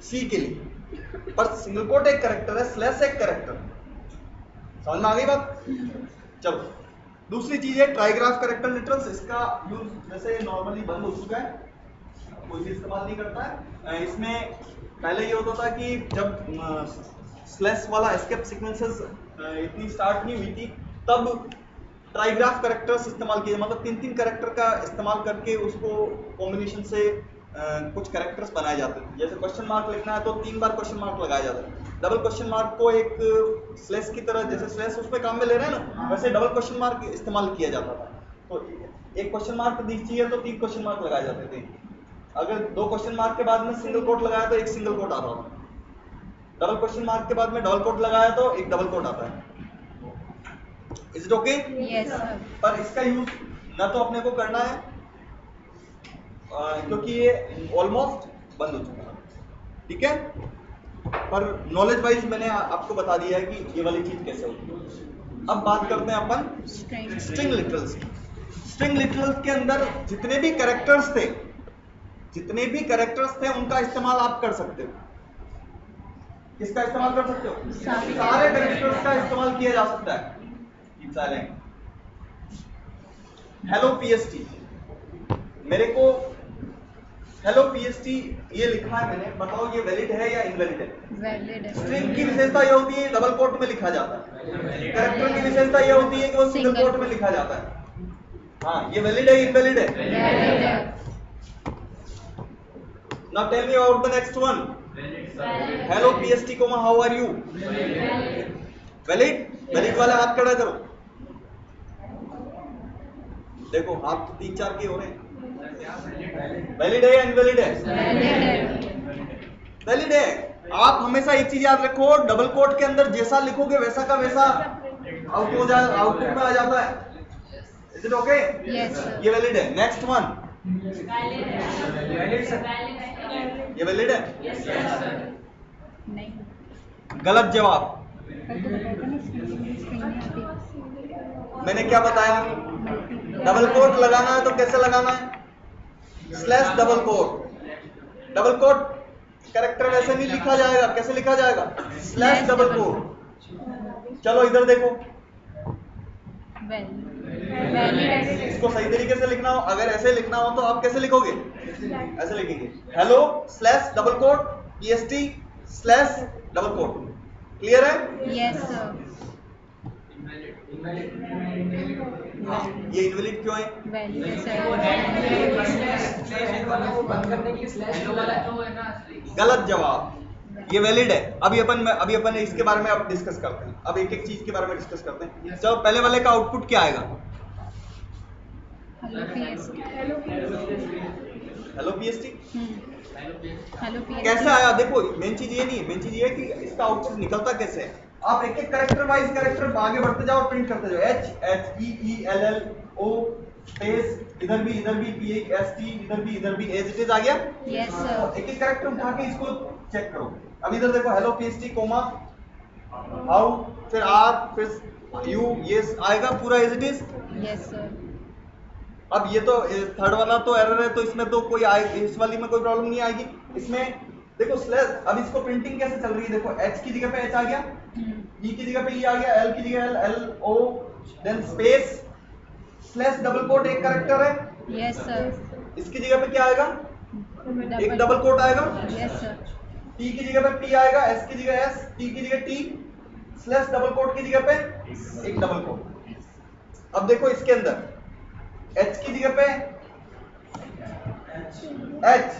सी के लिए, पर सिंगल कोट एक कैरेक्टर है, स्लैश एक कैरेक्टर है। समझ में आ गई बात? चलो, दूसरी चीज है ट्राइग्राफ कैरेक्टर लिटरल्स। इसका यूज जैसे नॉर्मली बंद हो चुका है, कोई भी इस्तेमाल नहीं करता है। इसमें पहले ये होता था कि जब स्लैश वाला एस्केप सीक्वेंसेस इतनी स्टार्ट नहीं हुई थी, तब ट्राइग्राफ कैरेक्टर्स इस्तेमाल किए, मतलब 3-3 कैरेक्टर का इस्तेमाल करके उसको कॉम्बिनेशन से कुछ कैरेक्टर्स बनाए जाते थे। जैसे क्वेश्चन मार्क लिखना है तो 3 बार क्वेश्चन मार्क लगाया जाता है। डबल क्वेश्चन मार्क को एक स्लैश की तरह, जैसे स्लैश उसमें काम में ले रहे हैं ना, वैसे डबल क्वेश्चन मार्क इस्तेमाल किया जाता था। तो एक क्वेश्चन मार्क चाहिए तो 3 क्वेश्चन मार्क लगाए जाते थे। अगर 2 क्वेश्चन मार्क के बाद में सिंगल कोट लगाया तो एक सिंगल कोट आता था। डबल क्वेश्चन मार्क के बाद में डबल कोट लगाया तो एक डबल कोट आता है। Is it okay?
Yes, sir.
पर इसका यूज ना तो अपने को करना है क्योंकि ये ऑलमोस्ट बंद हो चुका है, ठीक है। पर नॉलेज वाइज मैंने आपको बता दिया है कि ये वाली चीज कैसे होती है। अब बात करते हैं अपन
String.
स्ट्रिंग लिटरल्स की। स्ट्रिंग लिटरल्स के अंदर जितने भी कैरेक्टर्स थे उनका इस्तेमाल आप कर सकते हो। किसका इस्तेमाल कर सकते हो? सारे कैरेक्टर्स का इस्तेमाल किया जा सकता है। हेलो पीएसटी, मेरे को हेलो पीएसटी ये लिखा है मैंने, बताओ ये वैलिड है या इनवैलिड है?
Valid.
स्ट्रिंग की विशेषता ये होती है डबल कोट में लिखा जाता है। कैरेक्टर की विशेषता ये होती है कि वो सिंगल
Single
कोट में लिखा जाता है। हाँ, ये वैलिड है इनवैलिड है?
Valid.
Now tell me about the next one. Hello PST comma how are you? Valid? Valid वाला हाथ खड़ा करो। देखो हाथ तो 3-4 के हो रहे हैं। वैलिड है या इनवैलिड है? वैलिड है। आप हमेशा एक चीज याद रखो, डबल कोट के अंदर जैसा लिखोगे वैसा का वैसा आउटपुट में आ जाता है। Is it okay?
Yes, sir.
ये वैलिड है। Next one,
valid sir.
ये वैलिड है?
नहीं।
गलत जवाब।
कल तो बताया था ना, स्क्रीन में आती।
मैंने क्या बताया? डबल कोट लगाना है तो कैसे लगाना है? Slash double quote. Double quote character वैसे नहीं लिखा जाएगा, कैसे लिखा जाएगा? Slash double quote. चलो इधर देखो,
वैलिड।
इसको सही तरीके से लिखना हो, अगर ऐसे लिखना हो तो आप कैसे लिखोगे? ऐसे लिखेंगे, hello slash double quote PST slash double quote. Clear है?
Yes sir.
ये इनवैलिड क्यों है?
वैलिड है
को बंद करने के लिए स्लैश
हेलो वाला जो है ना असली
गलत जवाब। ये वैलिड है। अभी अपन इसके बारे में अब डिस्कस करते हैं। अब एक एक चीज के बारे में डिस्कस करते हैं। चलो पहले वाले का आउटपुट क्या आएगा?
Hello PST।
Hello PST।
Hello PST।
कैसे आया? देखो मेन चीज ये नहीं है, मेन चीज ये है कि इसका आउटपुट निकलता कैसे है। आप एक एक कैरेक्टर वाइज कैरेक्टर आगे बढ़ते जाओ, प्रिंट करते जाओ। HEELL O स्पेस इधर भी PHST इधर भी एज इट इज आ गया।
यस
तो
सर।
एक एक कैरेक्टर उठा के इसको चेक करो। अब इधर देखो, हेलो PST कोमा हाउ, फिर R, फिर U, यस आएगा पूरा as it is.
Yes sir.
अब ये तो थर्ड वाला तो एरर है, तो इसमें तो कोई इस वाली में कोई प्रॉब्लम नहीं आएगी। इसमें देखो स्लैश, अब इसको प्रिंटिंग कैसे चल रही है? देखो H की जगह पे H आ गया, E की जगह पे E आ गया, L की जगह L O then space slash double quote एक कैरेक्टर है।
Yes sir.
इसकी जगह पे क्या आएगा? एक डबल कोट आएगा।
Yes sir.
T की जगह पे P आएगा, S की जगह S, T की जगह T स्लैश डबल कोट की जगह पे एक डबल कोट। अब देखो इसके अंदर H की जगह पे H,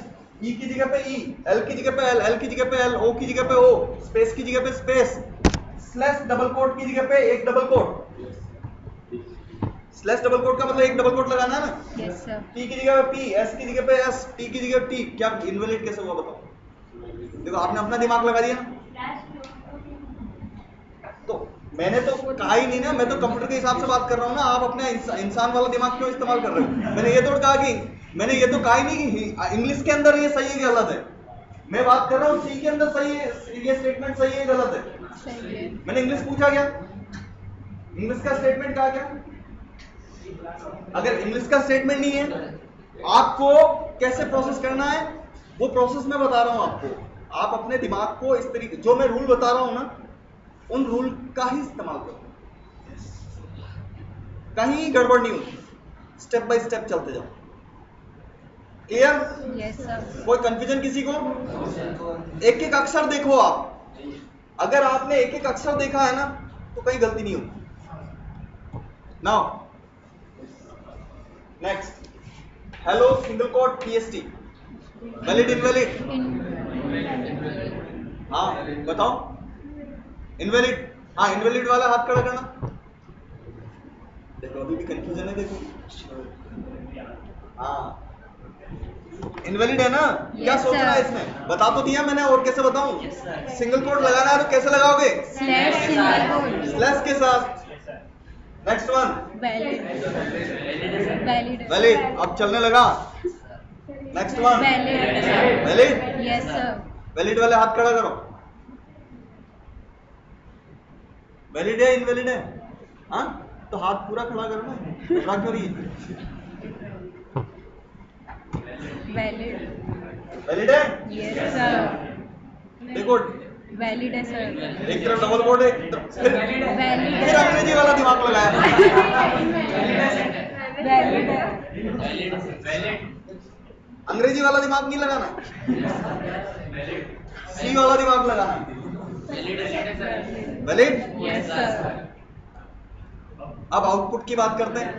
E की जगह पे E, L की जगह पे L की जगह पे L, O की जगह पे O, स्पेस की जगह पे स्पेस, स्लैश डबल कोट की जगह पे एक double quote. Slash double quote का मतलब एक डबल कोट लगाना है ना।
Yes sir.
T की जगह पे P, S की जगह पे S, T की जगह T। क्या इनवैलिड कैसे हुआ बताओ? देखो आपने अपना दिमाग लगा दिया ना। तो मैंने तो कहा ही नहीं ना, मैं तो कंप्यूटर के हिसाब से बात कर रहा हूँ ना। आप अपने इंसान वाला दिमाग क्यों इस्तेमाल कर रहे हो? मैंने ये तो कहा ही नहीं कि इंग्लिश के अंदर ये सही है गलत है। मैं बात कर रहा हूँ सी के अंदर सही है, ये स्टेटमेंट सही है गलत है।
सही है।
मैंने इंग्लिश पूछा क्या? इंग्लिश का स्टेटमेंट कहा क्या? अगर इंग्लिश का स्टेटमेंट नहीं है, आपको कैसे प्रोसेस करना है वो प्रोसेस मैं बता रहा हूं आपको। आप अपने दिमाग को इस तरीके, जो मैं रूल बता रहा हूं ना, उन रूल का ही इस्तेमाल करो, कहीं गड़बड़ नहीं होती। स्टेप बाय स्टेप चलते जाओ। क्लियर?
Yes sir.
कोई कंफ्यूजन किसी को? एक एक अक्षर देखो आप। अगर आपने एक एक अक्षर देखा है ना तो कहीं गलती नहीं होगी। Now next, hello single quote PST valid invalid? हाँ बताओ। इनवैलिड, हाँ इनवैलिड वाला हाथ खड़ा करना। देखो अभी भी कंफ्यूजन है, देखो। हाँ इनवैलिड है ना? क्या
Yes,
सोचना है
sir.
इसमें? बता तो दिया मैंने, और कैसे बताऊं? सिंगल कोट लगाना है तो कैसे लगाओगे?
Slash single quote.
स्लैश के साथ। Next one,
valid. Valid.
Valid. अब चलने लगा। Next one,
valid.
Valid.
Yes sir.
Valid वाले हाथ खड़ा करो। वैलिड है इनवैलिड है? हाँ तो हाथ पूरा खड़ा करो ना, घबरा क्यों रही है?
वैलिड।
वैलिड है?
Yes sir.
देखो
वैलिड है सर।
एक तरफ डबल कोट है, एक तरफ फिर
वैलिड।
अंग्रेजी वाला दिमाग लगाया।
वैलिड है।
अंग्रेजी वाला दिमाग नहीं लगाना, सी वाला दिमाग लगाना। वैलिड?
Yes sir.
अब आउटपुट की बात करते हैं।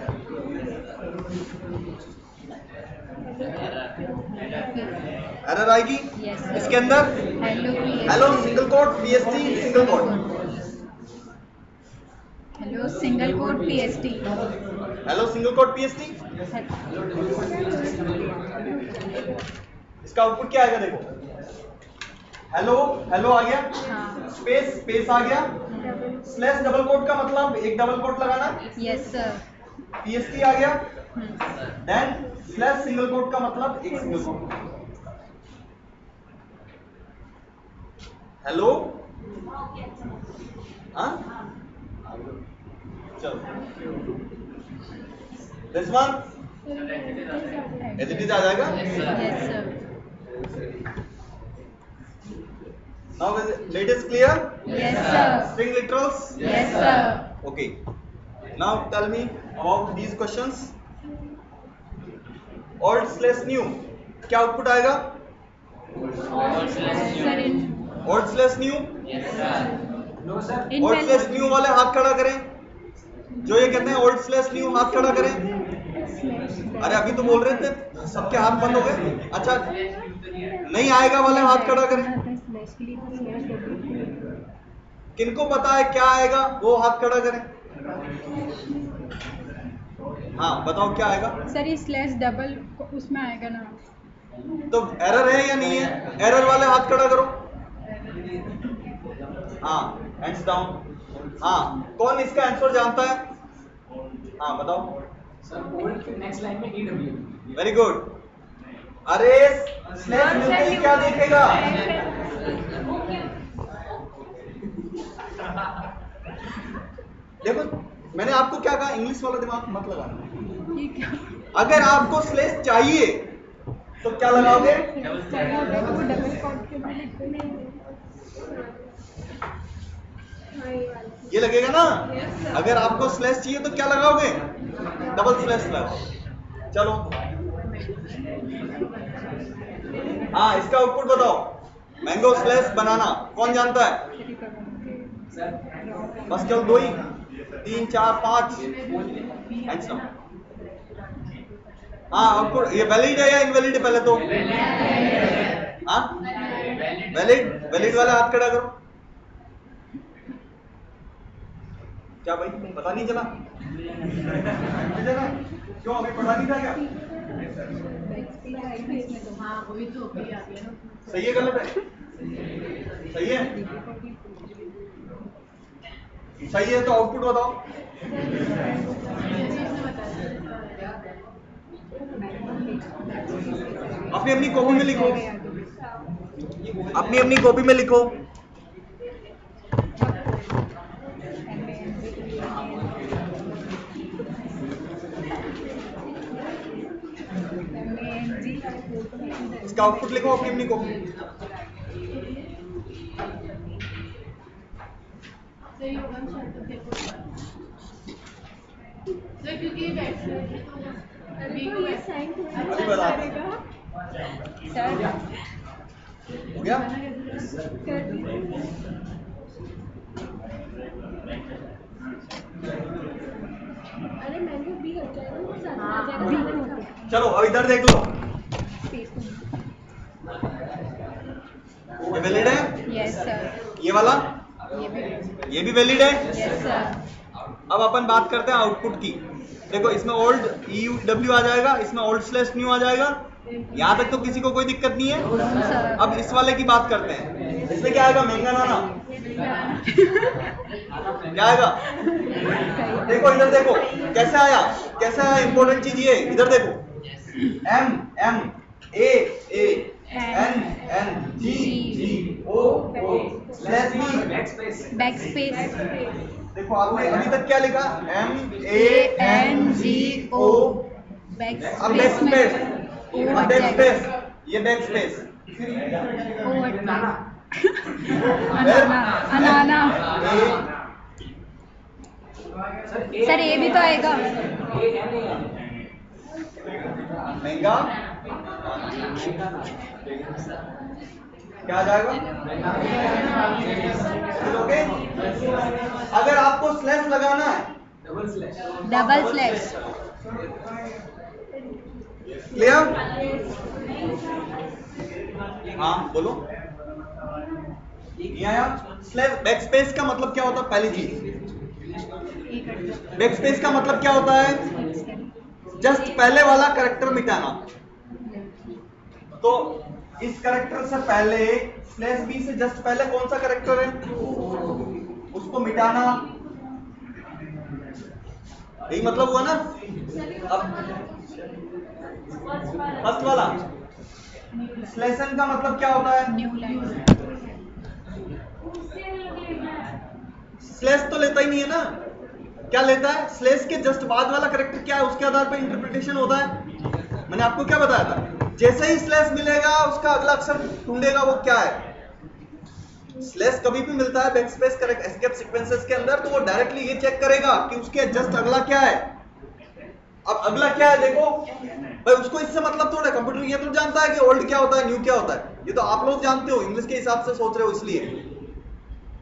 एरर आएगी
Yes, sir.
इसके अंदर। Hello single quote PST single quote.
Hello single quote PST।
Hello single quote PST। इसका आउटपुट क्या आएगा? देखो हेलो, हेलो आ गया,
हाँ।
स्पेस स्पेस आ गया, स्लैश डबल कोट का मतलब एक डबल कोट लगाना।
Yes sir.
PST आ गया, देन स्लैश सिंगल कोट का मतलब एक सिंगल कोट। हेलो, हाँ चलो, this one as it is आ जाएगा।
Yes, sir.
Now it is clear.
Yes, sir.
String literals.
Yes, sir.
Okay. Now tell me about these questions. Old slash new. क्या output आएगा?
Sir, in
Old slash new.
No sir.
Old slash new वाले हाथ खड़ा करें। जो ये कहते हैं old slash new हाथ खड़ा करें। अरे अभी तो बोल रहे थे, सबके हाथ बंद हो गए। अच्छा, नहीं आएगा वाले हाथ खड़ा करें। किनको पता है क्या आएगा वो हाथ खड़ा करें। हाँ बताओ क्या आएगा।
सर ये स्लैश डबल उसमें आएगा ना।
तो एरर है या नहीं है? एरर वाले हाथ खड़ा करो। हाँ, हैंड्स डाउन। हाँ, कौन इसका आंसर जानता है? हाँ बताओ।
सर ओल्ड फिर नेक्स्ट लाइन में EW।
Very good. अरे स्लैश मिलते ही क्या देखेगा? देखो मैंने आपको क्या कहा, इंग्लिश वाला दिमाग मत लगाना।
ये क्या?
अगर आपको स्लैश चाहिए तो क्या लगाओगे?
डबल कोट के बाद
ये लगेगा ना। अगर आपको स्लैश चाहिए तो क्या लगाओगे? डबल स्लैश लगाओ। चलो हाँ, इसका आउटपुट बताओ। मैंगो स्लैश बनाना कौन जानता है? बस केवल दो ही, 3 4 5 हैंड्स डाउन। हाँ आउटपुट ये वैलिड है या इनवैलिड है? पहले तो हाँ वैलिड। वैलिड वाला हाथ खड़ा करो। क्या भाई पता नहीं चला? क्यों अभी पता नहीं था क्या?
हाँ वही तो अभी आ गया ना।
सही है गलत है? सही है। सही है तो आउटपुट बताओ। अपनी अपनी कॉपी में लिखो। अपनी अपनी कॉपी में लिखो। इसका आउटपुट लिखो अपनी अपनी कॉपी।
सही होगा सर क्योंकि
अभी बता
सर
हो गया।
अरे मैंगो बी हो जाएगा।
चलो अब इधर देख लो। ये वैलिड है?
Yes sir.
ये वाला? ये भी वैलिड है?
Yes sir.
अब अपन बात करते हैं आउटपुट की। देखो इसमें ओल्ड EW आ जाएगा, इसमें ओल्ड स्लैश न्यू आ जाएगा। यहाँ तक तो किसी को कोई दिक्कत नहीं है। अब इस वाले की बात करते हैं। इसमें क्या आएगा? महंगा नाना क्या आएगा? देखो इधर देखो कैसे आया, कैसे आया। इंपॉर्टेंट चीज ये, इधर देखो। M M A A N N G G O O slash B
back space.
देखो आपने अभी तक क्या लिखा? M A N G O
back
अब बैक स्पेस। बैक स्पेस, ये बैक स्पेस।
अनाना। सर ये भी तो आएगा।
महंगा क्या आ जाएगा? ओके। अगर आपको स्लैश लगाना है
डबल स्लैश।
क्लियर? हाँ बोलो। नहीं आया? स्लैश बैक स्पेस का मतलब क्या होता है? पहली चीज, बैक स्पेस का मतलब क्या होता है? जस्ट पहले वाला कैरेक्टर मिटाना। तो इस कैरेक्टर से पहले स्लैश बी से जस्ट पहले कौन सा कैरेक्टर है उसको मिटाना। यही मतलब हुआ ना। अब फर्स्ट वाला स्लेशन का मतलब क्या होता है?
New line.
स्लेश तो लेता ही नहीं है ना, क्या लेता है? स्लेश के जस्ट बाद वाला करेक्टर क्या है उसके आधार पर इंटरप्रिटेशन होता है। मैंने आपको क्या बताया था, जैसे ही स्लेश मिलेगा उसका अगला अक्षर ढूंढेगा वो क्या है। स्लेश कभी भी मिलता है बैकस्पेस करेक्ट एस्केप सीक्वेंसेस के अंदर, तो वो डायरेक्टली ये चेक करेगा कि उसके जस्ट अगला क्या है। अब अगला क्या है देखो भाई, उसको इससे मतलब थोड़ा, कंप्यूटर ये तो जानता है कि ओल्ड क्या होता है न्यू क्या होता है, ये तो आप लोग जानते हो, इंग्लिश के हिसाब से सोच रहे हो। इसलिए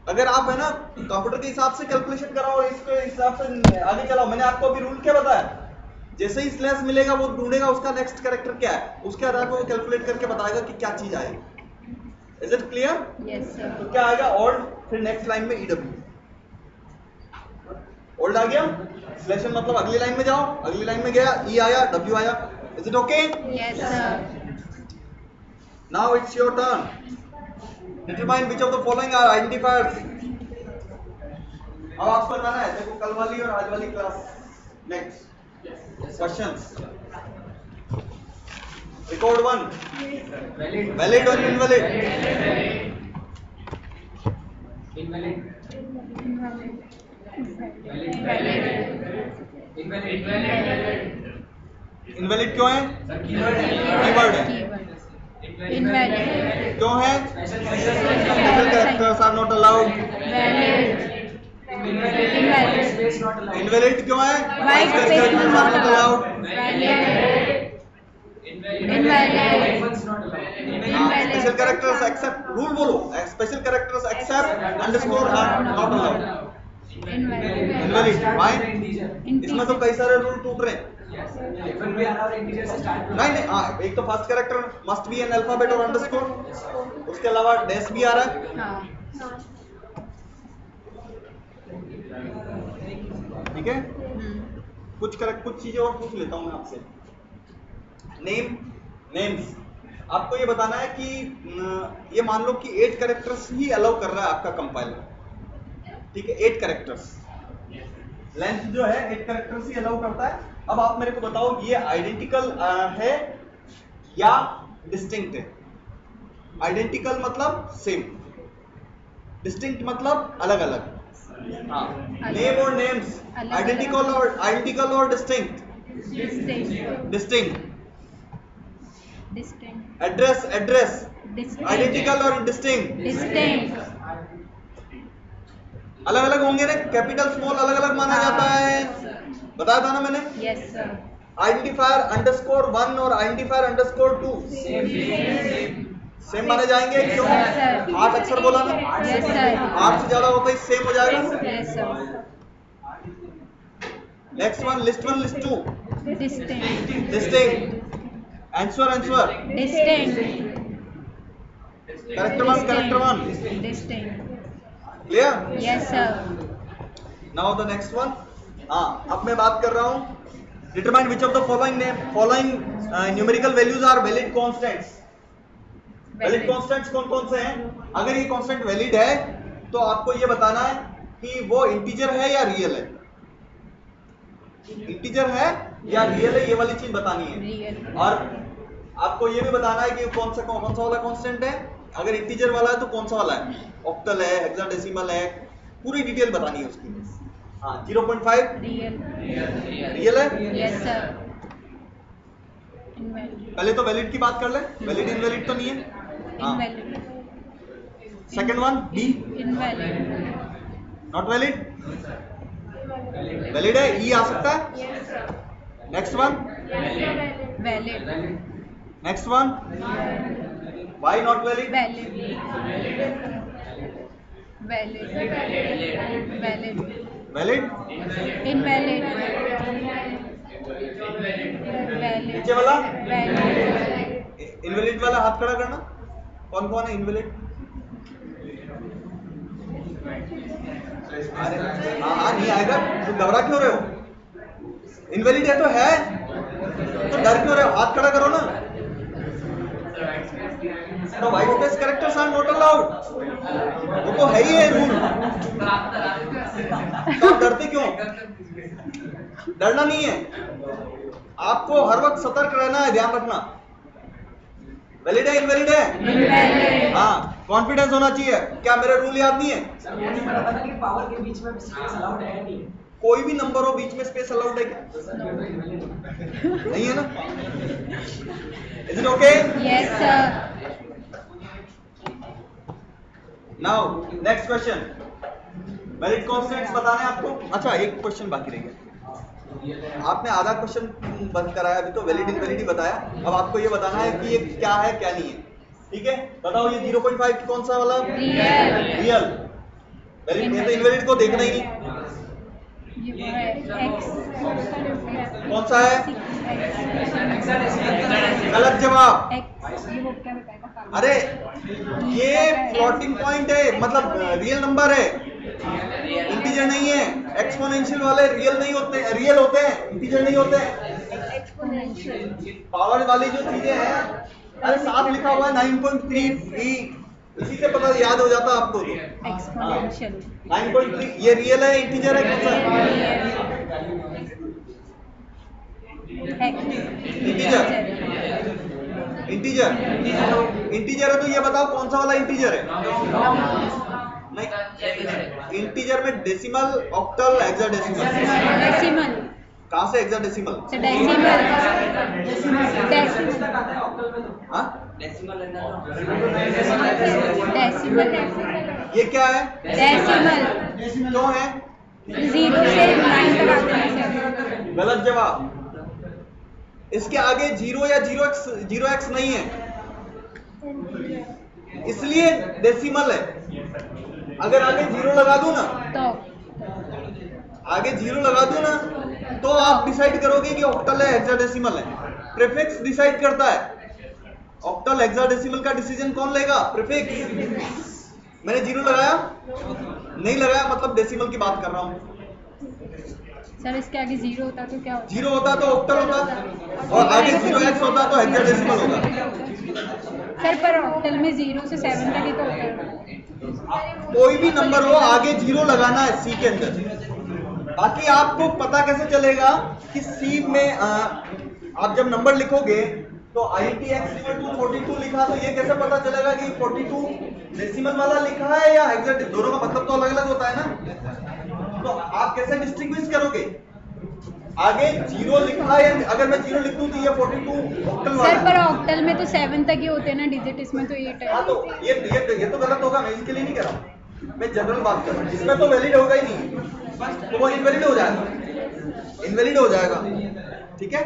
अगर आप है ना कंप्यूटर के हिसाब से कैलकुलेशन कराओ और इसके हिसाब से आगे चलाओ। मैंने आपको अभी रूल क्या बताया, जैसे ही स्लेश मिलेगा वो ढूंढेगा उसका नेक्स्ट कैरेक्टर क्या है, उसके आधार पर वो कैलकुलेट करके बताएगा कि क्या चीज आएगी। Is it clear?
Yes sir.
तो क्या आएगा? ओल्ड, फिर नेक्स्ट लाइन में ईडब्ल्यू। ओल्ड आ गया, स्लेशन मतलब अगली लाइन में जाओ, अगली लाइन में गया, ई आया, डब्ल्यू आया। Is it okay?
Yes sir.
Now it's your turn. Determine which of the following are identifiers. अब आपको बताना है, देखो कल वाली और आज वाली class. Next questions. Record 1, valid और इनवैलिड। इनवैलिड क्यों है? कीवर्ड है।
इनवैलिड।
क्यों है? Special characters are not allowed. Invalid क्यों है?
White space
characters are not allowed. Special characters except, rule बोलो, special characters except underscore are not allowed. Invalid why? इसमें तो कई सारे रूल टूट रहे हैं। नहीं, हाँ, एक तो first character must be an alphabet और अंडरस्कोर, उसके अलावा डैश भी आ रहा है।
हाँ।
ठीक है, कुछ चीजें और पूछ लेता हूं मैं आपसे। नेम्स आपको ये बताना है कि ये मान लो कि 8 कैरेक्टर्स ही अलाउ कर रहा है आपका कंपाइलर। ठीक है, 8 कैरेक्टर्स लेंथ जो है 8 कैरेक्टर्स ही अलाउ करता है। अब आप मेरे को बताओ ये आइडेंटिकल है या डिस्टिंक्ट है? आइडेंटिकल मतलब सेम, डिस्टिंक्ट मतलब अलग अलग। हाँ, नेम और नेम्स आइडेंटिकल और डिस्टिंक्ट। डिस्टिंक्ट। एड्रेस आइडेंटिकल और डिस्टिंक्ट। अलग अलग होंगे ना, कैपिटल स्मॉल अलग अलग माना जाता है, बताया था ना मैंने।
Yes sir.
आइडेंटिफायर अंडरस्कोर 1 और आइडेंटिफायर अंडरस्कोर 2 सेम माने जाएंगे। क्यों? 8 अक्षर बोला ना।
Yes sir.
8 से ज्यादा होता ही सेम हो जाएगा।
Yes sir.
Next one, list 1 list 2।
Distinct.
Answer
distinct.
Character 1
distinct.
Clear?
Yes sir.
Now the next one. हाँ, अब मैं बात कर रहा हूँ determine which of the following numerical values are valid constants. Valid constants कौन कौन से हैं? अगर ये कांस्टेंट वैलिड है तो आपको ये बताना है कि वो इंटीजर है या रियल है। इंटीजर है या रियल है, ये वाली चीज बतानी है।
रियल।
और आपको ये भी बताना है कि कौन सा वाला कांस्टेंट है। अगर इंटीजर वाला है तो कौन सा वाला है, ऑक्टल है, हेक्साडेसिमल है, पूरी डिटेल बतानी है उसकी। हाँ, 0.5 रियल है।
Yes sir.
पहले तो वैलिड की बात कर ले, वैलिड इनवैलिड तो नहीं है। हाँ, second one B not valid, valid है, ई आ सकता है। Next one
valid.
Next one Y not valid. Valid
invalid.
नीचे वाला इनवैलिड वाला हाथ खड़ा करना। कौन कौन है इनवैलिड? अरे हाँ, नहीं आएगा तो घबरा क्यों रहे हो? इनवैलिड है तो है, तो डर क्यों रहे हो? हाथ खड़ा करो ना। तो white space characters are not allowed, वो तो है ही है रूल। तो आप डरते क्यों? डरना नहीं है, आपको हर वक्त सतर्क रहना है, ध्यान रखना। वैलिड है इनवैलिड है? हाँ, कॉन्फिडेंस होना चाहिए। क्या मेरे रूल याद नहीं है?
सर मुझे पता था ना कि पावर के बीच में स्पेस अलाउड है नहीं।
कोई भी नंबर हो बीच में स्पेस अलाउड है क्या?
तो सर ये तो invalid है।
नहीं है ना? Is it okay?
Yes, sir.
Now next question, valid constants बताना है आपको। अच्छा, एक क्वेश्चन बाकी रह गया, आपने आधा क्वेश्चन बंद कराया, अभी तो वैलिड इनवैलिड बताया। अब आपको ये बताना है कि ये क्या है क्या नहीं है, ठीक है? बताओ ये 0.5 कौन सा वाला? रियल। वैलिड है तो इनवैलिड को देखना ही नहीं।
ये वो है X.
कौन सा है? गलत जवाब।
X. ये वो क्या बताएगा?
अरे ये फ्लोटिंग पॉइंट है, मतलब रियल नंबर है, इंटीजर नहीं है। एक्सपोनेंशियल वाले रियल नहीं होते, रियल होते हैं, इंटीजर नहीं होते हैं। पावर वाली जो चीजें हैं, अरे साफ लिखा हुआ है 9.3, इसी से पता याद हो जाता आपको तो।
एक्सपोनेंशियल
9.3 ये रियल है, इंटीजर है? कौन सा? इंटीजर। इंटीजर इंटीजर है तो ये बताओ कौन सा वाला इंटीजर है? नहीं, इंटीजर में डेसिमल, ऑक्टल, हेक्साडेसिमल।
डेसिमल
कहां से हेक्साडेसिमल? हाँ?
डेसिमल
ये क्या है?
डेसिमल
क्यों है?
0 से 9 तक आते हैं।
गलत जवाब। इसके आगे 0 या 0x नहीं है, इसलिए डेसिमल है। अगर आगे 0 लगा दूं ना,
तो
आगे 0 लगा दूं ना, तो आप डिसाइड करोगे कि ऑक्टल है हेक्साडेसिमल है। प्रीफिक्स डिसाइड करता है। ऑक्टल हेक्साडेसिमल का डिसीजन कौन लेगा? प्रीफिक्स। मैंने 0 लगाया नहीं लगाया, मतलब डेसिमल की बात कर रहा हूं।
सर इसके आगे 0 होता तो क्या होता?
0 होता तो ऑक्टल होता, और आगे 0x होता तो हेक्साडेसिमल होगा।
सर पर ऑक्टल में 0 से 7 तक ही तो होता है।
कोई भी नंबर हो, आगे 0 लगाना है सी के अंदर। बाकी आपको पता कैसे चलेगा कि सी में आप जब नंबर लिखोगे तो ITX इक्वल टू 42 लिखा, तो ये कैसे पता चलेगा कि 42 डेसिमल वाला लिखा है या हेक्साडेसिमल? दोनों का मतलब तो अलग अलग होता है ना, तो आप कैसे डिस्टिंग्विश करोगे? आगे 0 लिखा है, अगर मैं 0 लिख दूं तो ये 42 ऑक्टल वाला
सर पर
है।
ऑक्टल में तो 7 तक ही होते हैं ना डिजिट, इसमें तो 8
हाँ,
है।
तो ये तो गलत होगा, मैं इसके लिए नहीं कह रहा हूँ, मैं जनरल बात कर रहा हूँ। इसमें तो वैलिड होगा ही नहीं, तो वो इनवैलिड हो जाएगा, इनवैलिड हो जाएगा। ठीक है,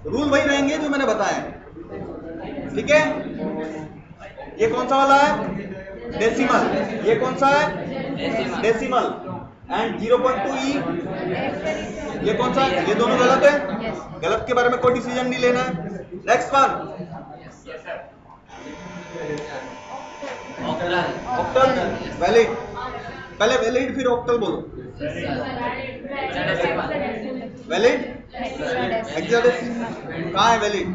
रूल वही रहेंगे जो मैंने बताया। ठीक है, ये कौन सा वाला है? डेसिमल। ये कौन सा है? डेसिमल। एंड 0.2e ये कौन सा है? ये दोनों गलत है। गलत के बारे में कोई डिसीजन नहीं लेना है। Next one, octal valid. पहले वैलिड फिर ऑक्टल बोलो। वैलिड हेक्साडेसिमल कहाँ है? वैलिड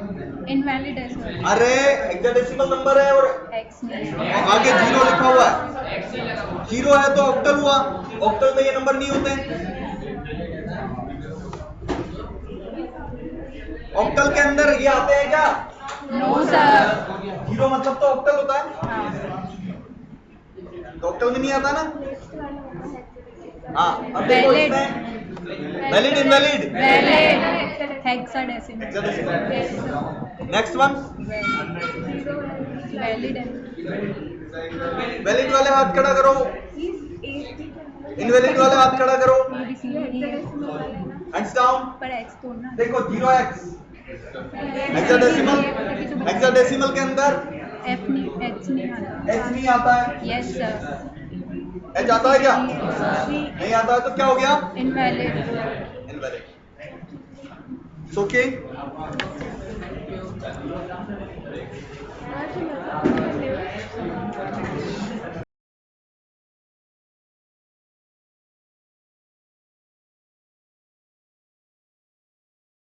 इनवैलिड है सर।
अरे हेक्साडेसिमल नंबर है और
X नहीं है।
आगे 0 लिखा हुआ है। 0 है तो ऑक्टल हुआ, ऑक्टल में ये नंबर नहीं होते। ऑक्टल के अंदर ये आते हैं क्या?
No sir.
0 मतलब तो ऑक्टल होता है,
हाँ।
तो ऑक्टल में नहीं आता ना। हाँ, अब देखो
वैलिड
इसमें valid invalid
valid hexadecimal
hexadecimal. Next one,
valid है।
वैलिड वाले हाथ खड़ा करो, इनवैलिड वाले हाथ खड़ा करो। Hands down.
पर X तो ना।
देखो 0x हेक्साडेसिमल, हेक्साडेसिमल के अंदर
F नहीं, H नहीं आता।
h नहीं आता है।
Yes sir.
h आता है क्या? नहीं आता है तो क्या हो गया?
इनवैलिड।
इनवैलिड। ओके,